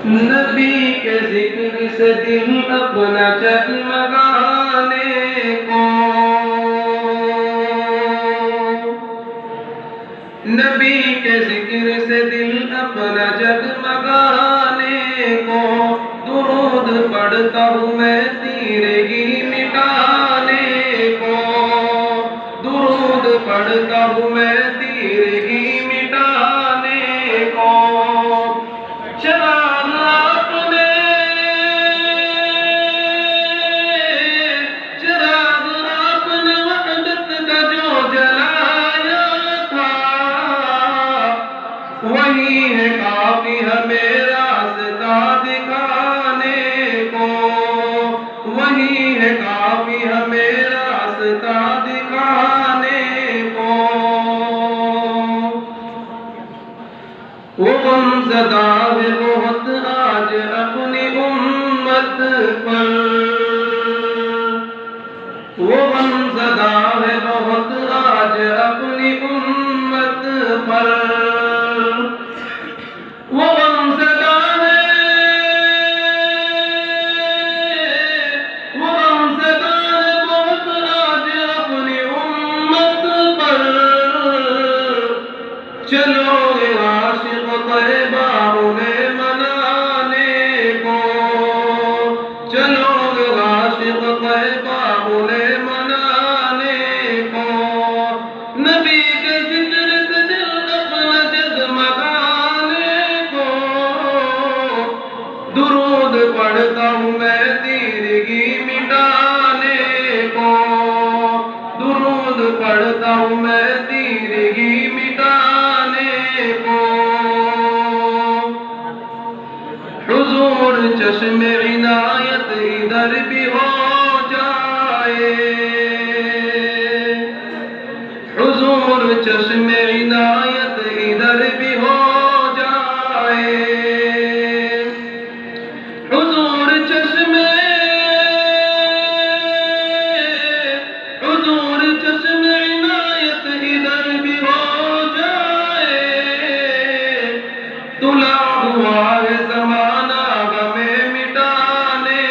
نبی کے ذکر سے دل اپنا جگمگانے کو، نبی کے ذکر سے دل اپنا جگمگانے کو، درود پڑھتا ہوں میں تیرگی مٹانے کو، درود پڑھتا ہوں میں تیرگی مٹانے کو۔ چراغ آپ نے وحدت کا جو جلایا تھا، وہی ہے کافی ہمیں راستہ دکھانے کو، وہی ہے کافی ہمیں راستہ دکھانے کو۔ وہ غمزدہ ہے بہت آج اپنی امت پر، وہ غمزدہ ہے بہت آج اپنی امت پر، وہ غمزدہ ہے، وہ غمزدہ ہے بہت آج اپنی امت پر۔ چلو عاشق طیبہ انہیں منانے کو، چلو عاشق طیبہ انہیں منانے کو، نبی کے ذکر سے دل اپنا جگمگانے کو، درود پڑھتا ہوں میں تیرگی مٹانے کو، درود پڑھتا ہوں میں تیرگی مٹانے کو۔ حضور چشم عنایت ادھر بھی ہو جائے، حضور چشم عنایت ادھر بھی ہو جائے، حضور چشم عنایت ادھر بھی ہو جائے، تلا ہوا ہے زمانہ غمے مٹانے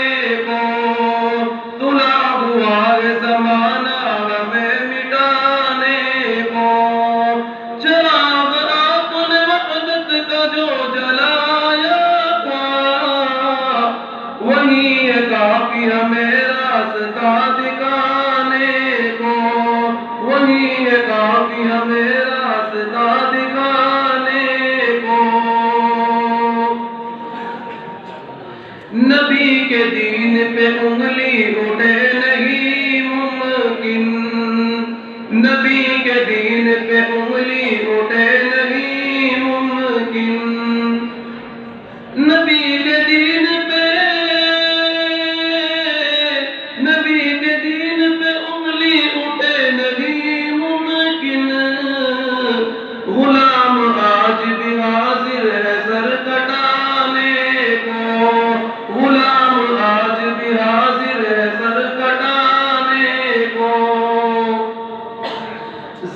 کو، تلا ہوا ہے زمانہ غمے مٹانے کو۔ چراغ آپ نے وحدت کا جو جلایا تھا، وہی ہے کافی ہمیں راستہ دکھانے کو، وہی ہے کافی ہمیں راستہ دکھانے کو۔ نبی کے دین پہ انگلی اٹھے نہیں ممکن، نبی کے دین پہ انگلی اٹھے نہیں ممکن، نبی کے دین پہ، نبی کے دین پہ انگلی اٹھے نہیں ممکن، غلام آج بھی حاضر ہے سر کٹانے کو، غلام آج بھی حاضر ہے سر کٹانے کو۔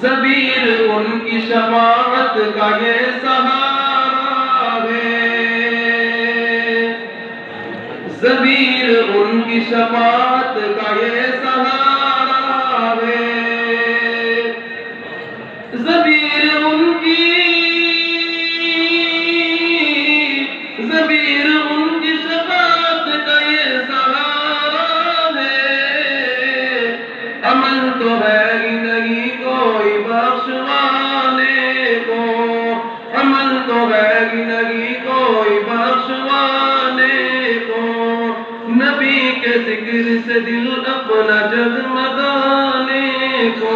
ضمیر ان کی شفاعت کا یہ سہارا ہے، ضمیر ان کی شفاعت کا یہ سہارا ہے، ضمیر ان کی، ضمیر ان کی شفاعت کا یہ سہارا ہے، عمل تو ہے ہی نہیں کوئی بخشوانے کو، عمل تو ہے ہی نہیں کوئی بخشوانے کو، نبی کے ذکر سے دل اپنا جگمگانے کو۔